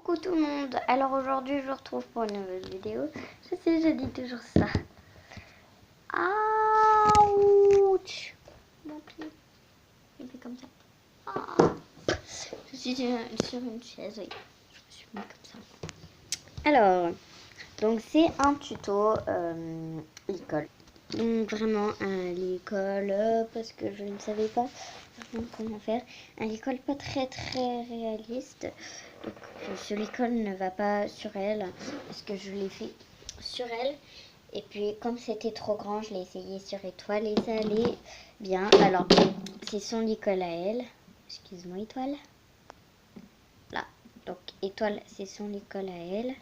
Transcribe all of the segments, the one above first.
Coucou tout le monde, alors aujourd'hui je vous retrouve pour une nouvelle vidéo. Je sais, je dis toujours ça. Ouch. Mon pied, il fait comme ça. Ah. Je suis sur une chaise, oui. Je me suis mis comme ça. Alors, donc c'est un tuto l'école. Donc vraiment à l'école, parce que je ne savais pas vraiment comment faire. À l'école pas très réaliste. Donc sur l'école ne va pas sur elle, parce que je l'ai fait sur elle. Et puis comme c'était trop grand, je l'ai essayé sur étoile et ça allait bien. Alors c'est son école à elle. Excuse-moi étoile. Là, donc étoile c'est son école à elle.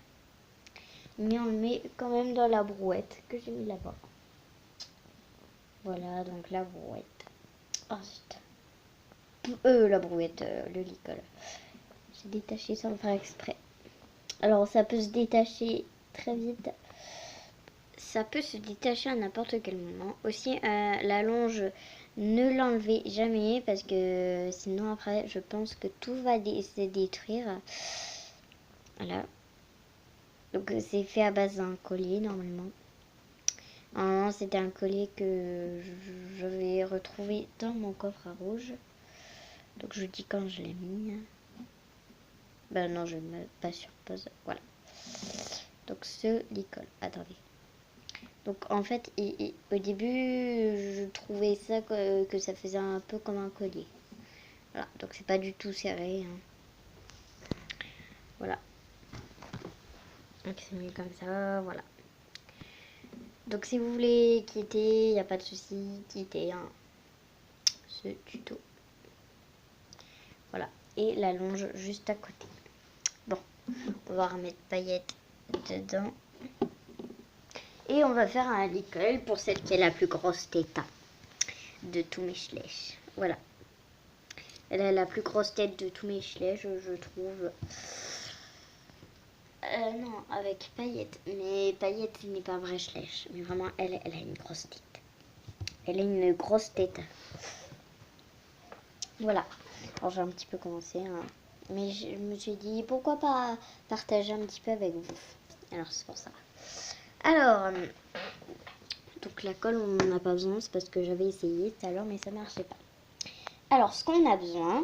Mais on le met quand même dans la brouette que j'ai mis là-bas. Voilà, donc la brouette. Ensuite, la brouette, le licol. J'ai détaché sans le faire exprès. Alors, ça peut se détacher très vite. Ça peut se détacher à n'importe quel moment. Aussi, la longe, ne l'enlevez jamais parce que sinon, après, je pense que tout va se détruire. Voilà. Donc, c'est fait à base d'un collier, normalement. Normalement, c'était un collier que je vais retrouver dans mon coffre à rouge. Donc, je dis quand je l'ai mis. Ben non, je ne mets pas sur pause. Voilà. Donc, ce licol. Attendez. Donc, en fait, au début, je trouvais ça que ça faisait un peu comme un collier. Voilà. Donc, c'est pas du tout serré. Hein. Voilà. Donc, c'est mis comme ça. Voilà. Donc, si vous voulez quitter, il n'y a pas de souci. Quitter hein, ce tuto. Voilà. Et la longe juste à côté. Bon. On va remettre paillettes dedans. Et on va faire un licol pour celle qui est la plus grosse tête de tous mes schlèches. Voilà. Elle a la plus grosse tête de tous mes schlèches, je trouve. Non, avec paillettes. Mais paillettes, ce n'est pas vrai schlèche. Mais vraiment, elle a une grosse tête. Elle a une grosse tête. Voilà. Alors, j'ai un petit peu commencé. Hein. Mais je me suis dit, pourquoi pas partager un petit peu avec vous. Alors, c'est pour ça. Alors, donc la colle, on n'en a pas besoin. C'est parce que j'avais essayé tout à l'heure, mais ça ne marchait pas. Alors, ce qu'on a besoin,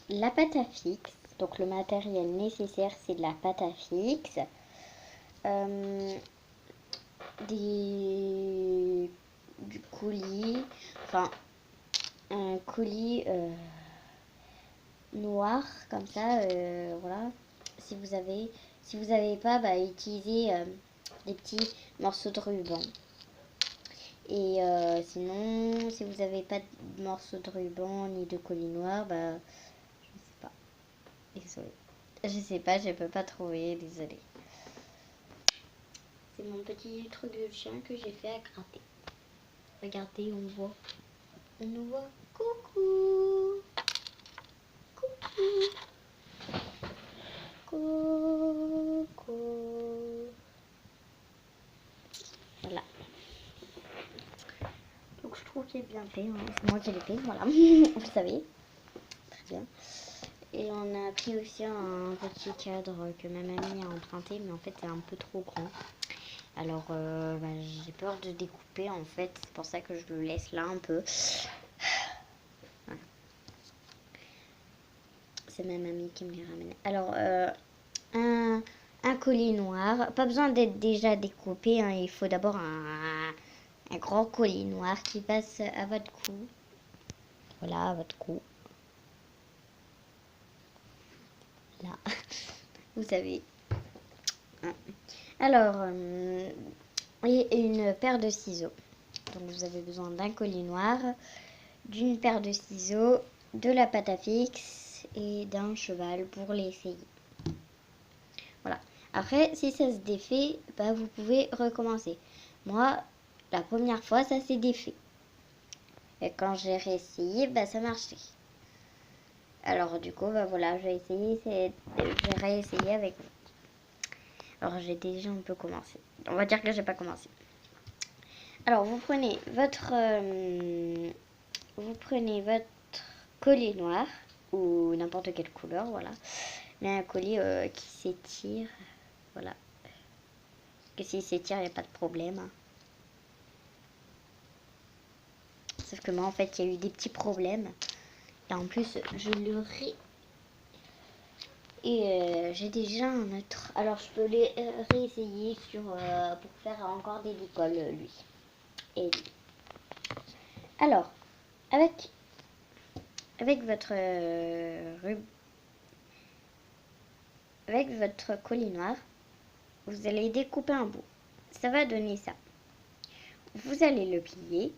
la pâte à fixe. Donc, le matériel nécessaire, c'est de la pâte à fixe. Du coulis. Enfin, un coulis noir, comme ça. Voilà. Si vous avez pas, bah, utilisez des petits morceaux de ruban. Et sinon, si vous n'avez pas de morceaux de ruban ni de colis noir, bah, je sais pas. Désolée. Je sais pas, je peux pas trouver, désolée. C'est mon petit truc de chien que j'ai fait à gratter. Regardez, on voit. On nous voit. Coucou. Coucou. Coucou. Voilà. Donc je trouve qu'il est bien fait. Hein. C'est moi qui l'ai fait, voilà. Vous savez. Très bien. Et on a pris aussi un petit cadre que ma mamie a emprunté, mais en fait c'est un peu trop grand. Alors bah, j'ai peur de découper en fait, c'est pour ça que je le laisse là un peu. Voilà. C'est ma mamie qui me les ramène. Alors un collier noir, pas besoin d'être déjà découpé, hein. Il faut d'abord un grand collier noir qui passe à votre cou. Voilà, à votre cou. Là, vous savez. Alors, et une paire de ciseaux. Donc, vous avez besoin d'un collier noir, d'une paire de ciseaux, de la pâte à fixe et d'un cheval pour l'essayer. Voilà. Après, si ça se défait, bah, vous pouvez recommencer. Moi, la première fois, ça s'est défait. Et quand j'ai réessayé, bah, ça marchait. Alors, du coup, bah, voilà, j'ai réessayé avec vous. Alors, j'ai déjà un peu commencé. On va dire que j'ai pas commencé. Alors, vous prenez votre collier noir ou n'importe quelle couleur, voilà. mais un collier qui s'étire. Voilà. Que s'il s'étire, il n'y a pas de problème. Hein. Sauf que moi, en fait, il y a eu des petits problèmes. Et en plus, je le et j'ai déjà un autre. Alors, je peux les réessayer pour faire encore des licoles, lui. Et lui. Alors, avec votre avec votre colis noir, vous allez découper un bout. Ça va donner ça. Vous allez le plier.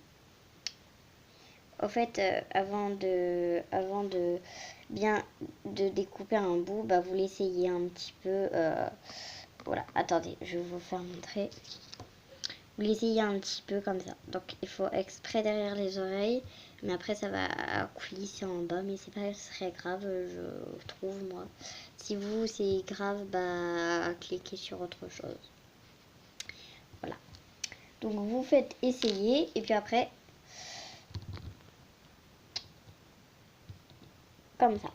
Au fait, avant de bien de découper un bout, bah, vous l'essayez un petit peu. Voilà, attendez, je vais vous faire montrer. Vous l'essayez un petit peu comme ça. Donc il faut exprès derrière les oreilles, mais après ça va coulisser en bas, mais c'est pas très grave, je trouve moi. Si vous c'est grave, bah cliquez sur autre chose. Voilà. Donc vous faites essayer et puis après comme ça.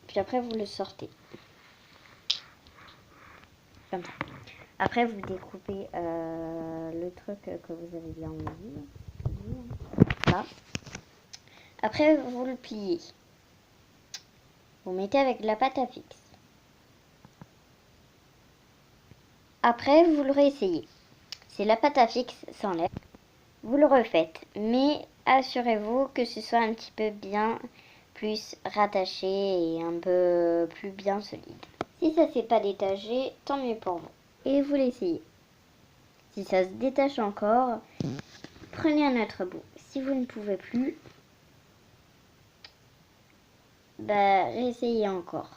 Puis après vous le sortez. Comme ça. Après vous découpez le truc que vous avez bien envie. Ça. Après vous le pliez. Vous mettez avec de la pâte à fixe. Après vous le réessayez. Si la pâte à fixe s'enlève, vous le refaites. Mais assurez-vous que ce soit un petit peu bien plus rattaché et un peu plus bien solide. Si ça s'est pas détaché, tant mieux pour vous. Et vous l'essayez. Si ça se détache encore, prenez un autre bout. Si vous ne pouvez plus, bah réessayez encore.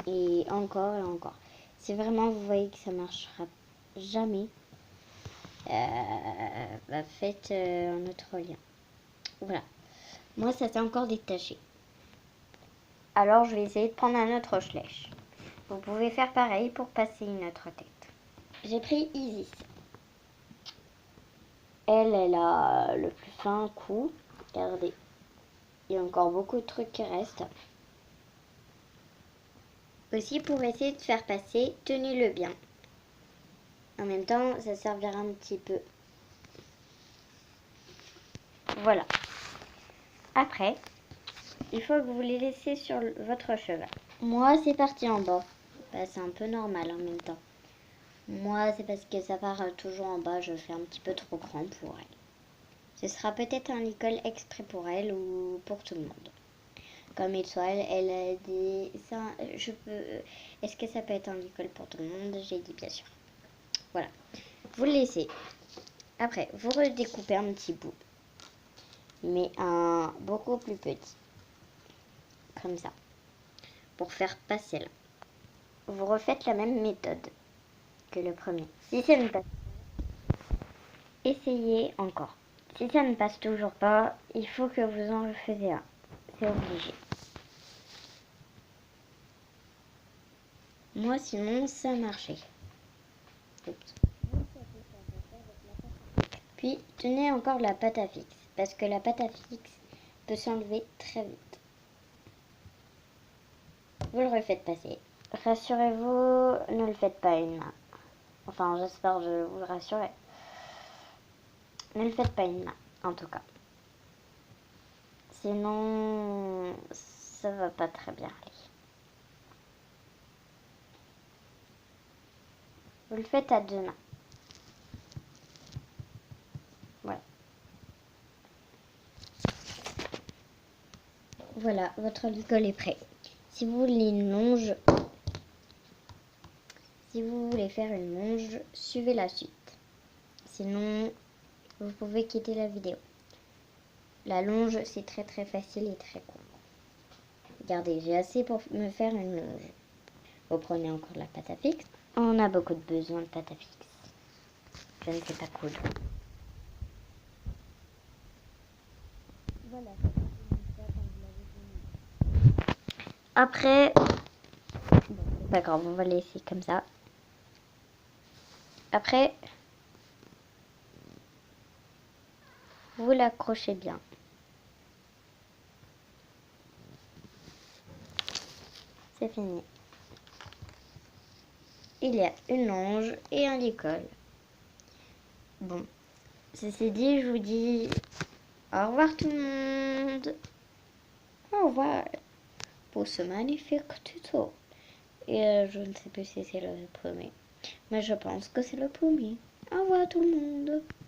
Et encore et encore. Si vraiment vous voyez que ça marchera jamais, bah faites un autre lien. Voilà. Moi ça s'est encore détaché. Alors je vais essayer de prendre un autre flèche. Vous pouvez faire pareil pour passer une autre tête. J'ai pris Isis. Elle a le plus fin cou. Regardez. Il y a encore beaucoup de trucs qui restent. Aussi, pour essayer de faire passer, tenez-le bien. En même temps, ça servira un petit peu. Voilà. Après, il faut que vous les laissiez sur votre cheval. Moi, c'est parti en bas. Bah, c'est un peu normal en même temps. Moi, c'est parce que ça part toujours en bas. Je fais un petit peu trop grand pour elle. Ce sera peut-être un licol exprès pour elle ou pour tout le monde. Comme étoile, elle a dit ça. Je peux. Est-ce que ça peut être un licol pour tout le monde? J'ai dit bien sûr. Voilà. Vous le laissez. Après, vous redécoupez un petit bout, mais un beaucoup plus petit, comme ça, pour faire passer là. Vous refaites la même méthode que le premier. Si ça ne passe pas, essayez encore. Si ça ne passe toujours pas, il faut que vous en refaisiez un. C'est obligé. Moi, sinon, ça marchait. Oups. Puis, tenez encore la pâte à fixe, parce que la pâte à fixe peut s'enlever très vite. Vous le refaites passer. Rassurez-vous, ne le faites pas une main. Enfin, j'espère je vous le rassurer. Ne le faites pas une main, en tout cas. Sinon, ça va pas très bien aller. Vous le faites à deux mains. Voilà. Voilà, votre licol est prêt. Si vous voulez une longe, si vous voulez faire une longe, suivez la suite. Sinon, vous pouvez quitter la vidéo. La longe, c'est très très facile et très court. Regardez, j'ai assez pour me faire une longe. Vous prenez encore la pâte à fixe. On a beaucoup de besoin de pâte à fixe. Je ne sais pas coudre. Voilà. Après, bon, pas grave, on va laisser comme ça. Après, vous l'accrochez bien. C'est fini. il y a une longe et un licol. Bon, ceci dit, je vous dis au revoir tout le monde. Au revoir pour ce magnifique tuto. Et je ne sais plus si c'est le premier, mais je pense que c'est le premier. Au revoir tout le monde.